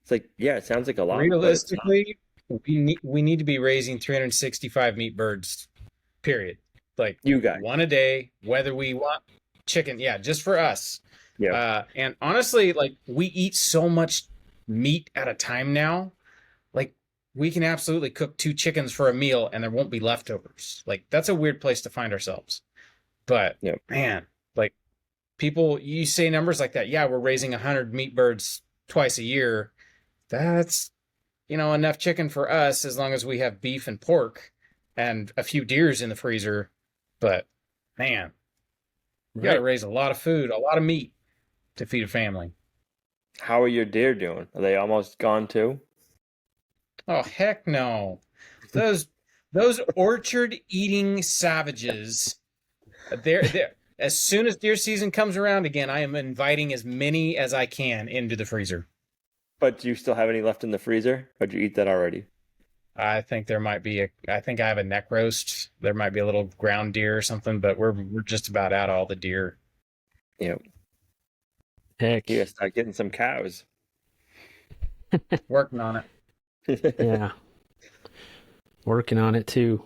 it's like, yeah, it sounds like a lot. Realistically, we need to be raising 365 meat birds, period. You guys. 1 a day, whether we want chicken. Yeah, just for us. Yeah. And honestly, we eat so much meat at a time now. we can absolutely cook 2 chickens for a meal and there won't be leftovers. Like, that's a weird place to find ourselves. But man, like, people, you say numbers like that. Yeah, we're raising 100 meat birds twice a year. That's, enough chicken for us as long as we have beef and pork and a few deers in the freezer. But man, you got to raise a lot of food, a lot of meat to feed a family. How are your deer doing? Are they almost gone too? Oh, heck no. Those orchard eating savages, they're as soon as deer season comes around again, I am inviting as many as I can into the freezer. But do you still have any left in the freezer? Or did you eat that already? I think there might be I think I have a neck roast. There might be a little ground deer or something, but we're just about out of all the deer. Yep. Heck. You gotta start getting some cows. Working on it. Yeah. Working on it too.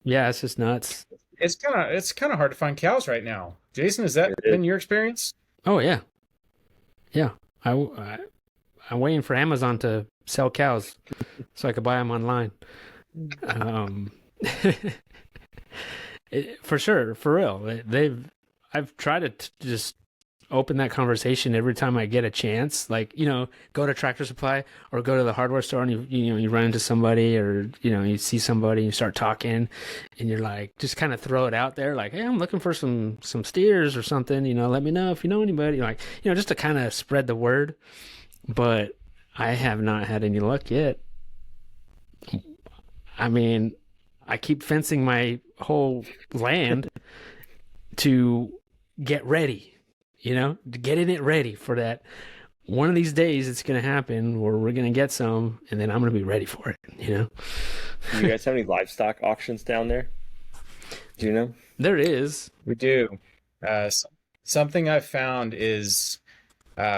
Yeah, it's just nuts. It's kind of hard to find cows right now. Jason, has that been your experience? Oh yeah. Yeah. I'm waiting for Amazon to sell cows so I could buy them online. For sure, for real. I've tried to just open that conversation every time I get a chance. Like, go to Tractor Supply or go to the hardware store and you run into somebody, or you see somebody and you start talking and you're like, just kind of throw it out there like, hey, I'm looking for some steers or something, let me know if you know anybody, like, just to kind of spread the word. But I have not had any luck yet. I mean, I keep fencing my whole land to get ready, getting it ready for that. One of these days it's going to happen where we're going to get some, and then I'm going to be ready for it, Do you guys have any livestock auctions down there? Do you know? There is. We do. Something I've found is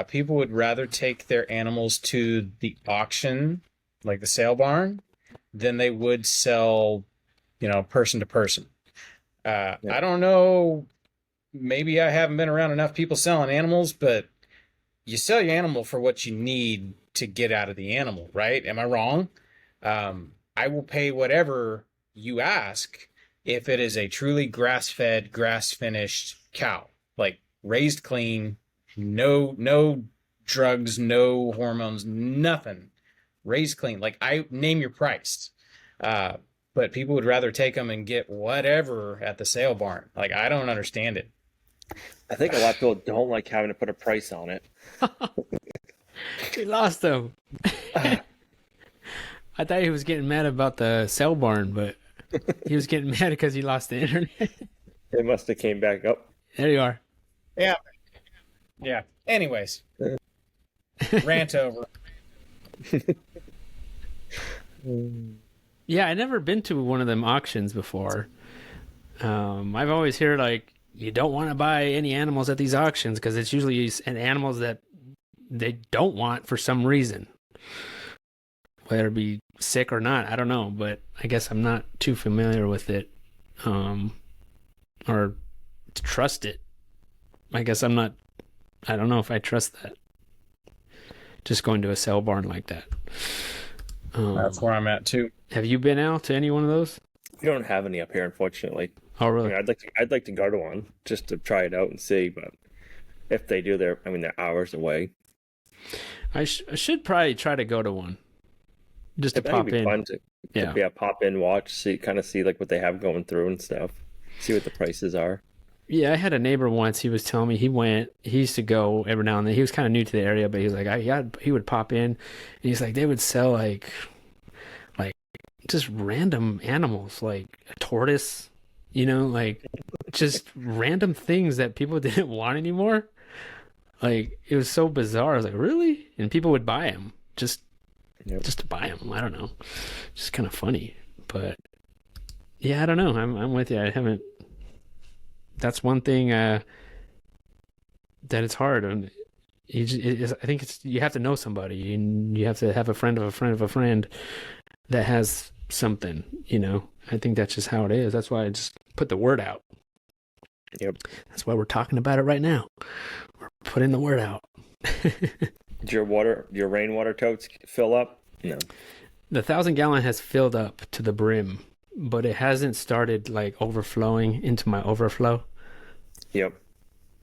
people would rather take their animals to the auction, like the sale barn, than they would sell, person to person. I don't know. Maybe I haven't been around enough people selling animals, but you sell your animal for what you need to get out of the animal, right? Am I wrong? I will pay whatever you ask if it is a truly grass-fed, grass-finished cow, like raised clean, no drugs, no hormones, nothing, raised clean. Like, I name your price. But people would rather take them and get whatever at the sale barn. Like, I don't understand it. I think a lot of people don't like having to put a price on it. He lost them. I thought he was getting mad about the sale barn, but he was getting mad because he lost the internet. It must have came back up. There you are. Yeah. Anyways, rant over. Yeah, I never been to one of them auctions before. I've always heard like, you don't want to buy any animals at these auctions because it's usually animals that they don't want for some reason, whether it be sick or not. I don't know, but I guess I'm not too familiar with it, or to trust it. I guess I don't know if I trust that. Just going to a sale barn like that. That's where I'm at too. Have you been out to any one of those? We don't have any up here, unfortunately. Oh, really? I'd like to go to one just to try it out and see, but if they do, they're hours away. I should probably try to go to one, just to pop in. Fun to pop in, watch, see like what they have going through and stuff. See what the prices are. Yeah, I had a neighbor once. He was telling me he used to go every now and then. He was kind of new to the area, but he was like, he would pop in, and he's like, they would sell like just random animals, like a tortoise, like just random things that people didn't want anymore. Like, it was so bizarre. I was like, really? And people would buy them just to buy them. I don't know. Just kind of funny, but yeah, I don't know. I'm with you. I haven't. That's one thing that it's hard. And I think you have to know somebody, and you have to have a friend of a friend of a friend that has something. I think that's just how it is. That's why I just put the word out. Yep. That's why we're talking about it right now. We're putting the word out. Did your rainwater totes fill up? No. The 1,000-gallon has filled up to the brim, but it hasn't started like overflowing into my overflow. Yep.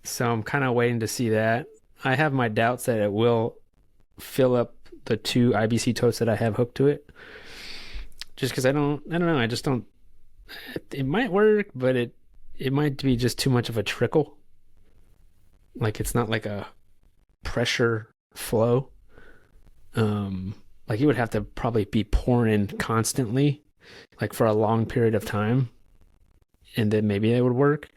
So I'm kind of waiting to see that. I have my doubts that it will fill up the 2 IBC totes that I have hooked to it. Just because I don't know. I just don't. It might work, but it might be just too much of a trickle. Like it's not like a pressure flow. Like you would have to probably be pouring in constantly, like for a long period of time, and then maybe it would work.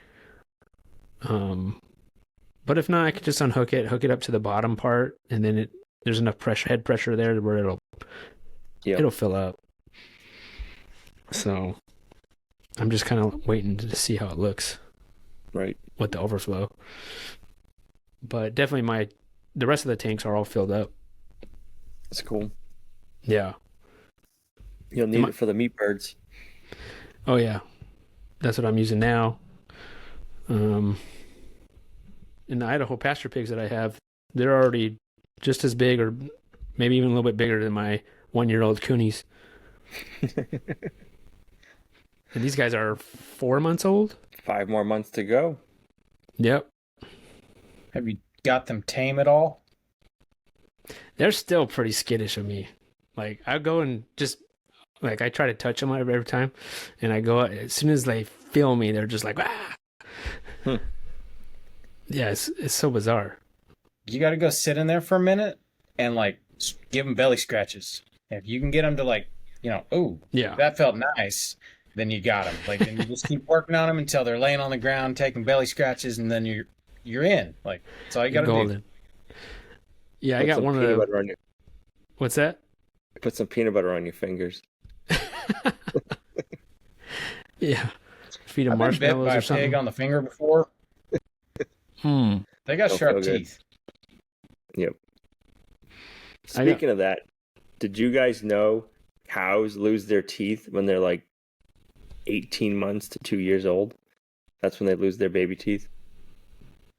But if not, I could just unhook it, hook it up to the bottom part, and then there's enough head pressure there where it'll fill up. So I'm just kind of waiting to see how it looks. Right. With the overflow. But definitely the rest of the tanks are all filled up. That's cool. Yeah. You'll need it for the meat birds. Oh yeah. That's what I'm using now. In the Idaho pasture pigs that I have, they're already just as big or maybe even a little bit bigger than my 1-year-old coonies. And these guys are 4 months old. 5 more months to go. Yep. Have you got them tame at all? They're still pretty skittish of me. Like I go and just like I try to touch them every time, and I go as soon as they feel me, they're just like ah. Yeah, it's so bizarre. You got to go sit in there for a minute and like give them belly scratches. If you can get them to like, oh, yeah, that felt nice, then you got them. Like, and you just keep working on them until they're laying on the ground taking belly scratches, and then you're in. Like, that's all you got to do. Yeah, I got one of the. What's that? Put some peanut butter on your fingers. Yeah, feed them marshmallows or something. I've been bit by a pig on the finger before. They got sharp teeth. Yep. Speaking of that, did you guys know cows lose their teeth when they're like 18 months to 2 years old? That's when they lose their baby teeth.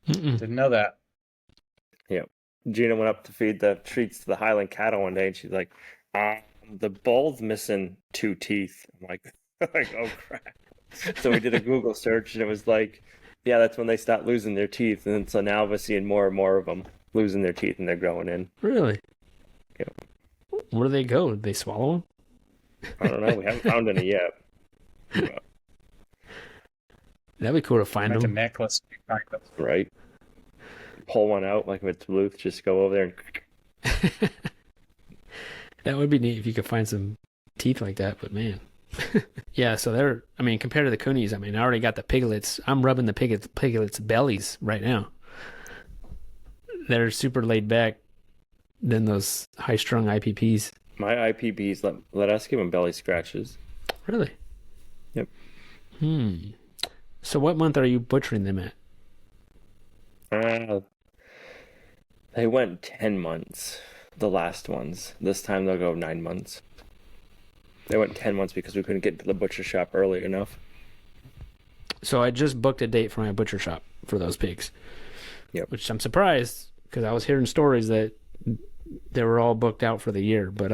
Didn't know that. Yep. Gina went up to feed the treats to the Highland cattle one day, and she's like, the bull's missing 2 teeth. I'm like, oh crap. So we did a Google search, and it was like, yeah, that's when they start losing their teeth. And so now we're seeing more and more of them losing their teeth, and they're growing in. Really? Yeah. Where do they go? Did they swallow them? I don't know. We haven't found any yet. But... That'd be cool to find them. Like a necklace. Right. Pull one out like if it's Bluth. Just go over there and... That would be neat if you could find some teeth like that, but man. Yeah, so compared to the coonies, I already got the piglets. I'm rubbing the piglets' bellies right now. They're super laid back than those high-strung IPPs. My IPPs let us give them belly scratches. Really? Yep. So what month are you butchering them at? They went 10 months, the last ones. This time they'll go 9 months. They went 10 months because we couldn't get to the butcher shop early enough. So I just booked a date for my butcher shop for those pigs. Yep. Which I'm surprised because I was hearing stories that they were all booked out for the year, but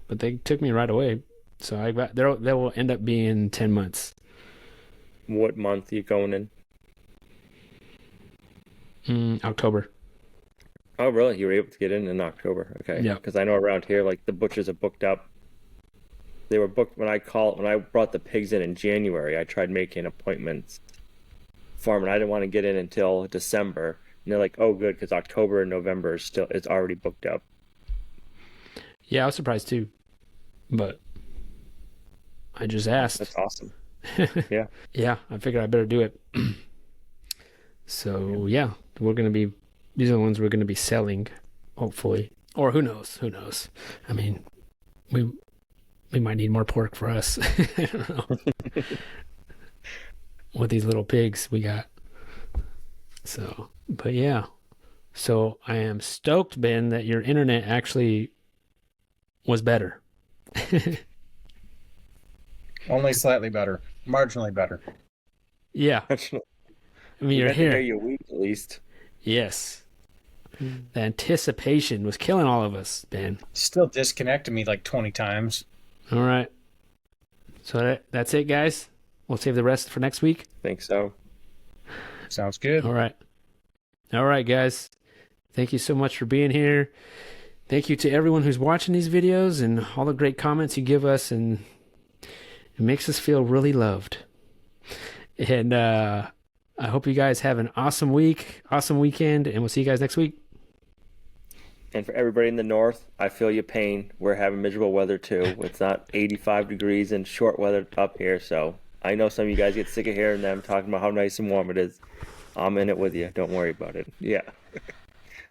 they took me right away. So they will end up being 10 months. What month are you going in? October. Oh, really? You were able to get in October? Okay. Yeah. Because I know around here, like the butchers are booked up. They were booked when I brought the pigs in January. I tried making appointments for them, and I didn't want to get in until December. And they're like, "Oh, good, because October and November it's already booked up." Yeah, I was surprised too, but I just asked. That's awesome. Yeah. Yeah, I figured I better do it. So yeah, these are the ones we're gonna be selling, hopefully, or who knows? I mean, we might need more pork for us. I don't know. With these little pigs we got. So, but yeah. So I am stoked, Ben, that your internet actually was better. Only slightly better. Marginally better. Yeah. You're here. Hear you week at least. Yes. The anticipation was killing all of us, Ben. Still disconnected me like 20 times. All right. So that's it, guys. We'll save the rest for next week. Think so. Sounds good. All right. All right, guys. Thank you so much for being here. Thank you to everyone who's watching these videos and all the great comments you give us, and it makes us feel really loved. And I hope you guys have an awesome week, awesome weekend, and we'll see you guys next week. And for everybody in the north, I feel your pain. We're having miserable weather too. It's not 85 degrees and short weather up here, so I know some of you guys get sick of hearing them talking about how nice and warm it is. I'm in it with you. Don't worry about it. Yeah.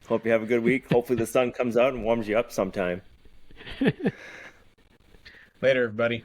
Hope you have a good week. Hopefully the sun comes out and warms you up sometime. Later, everybody.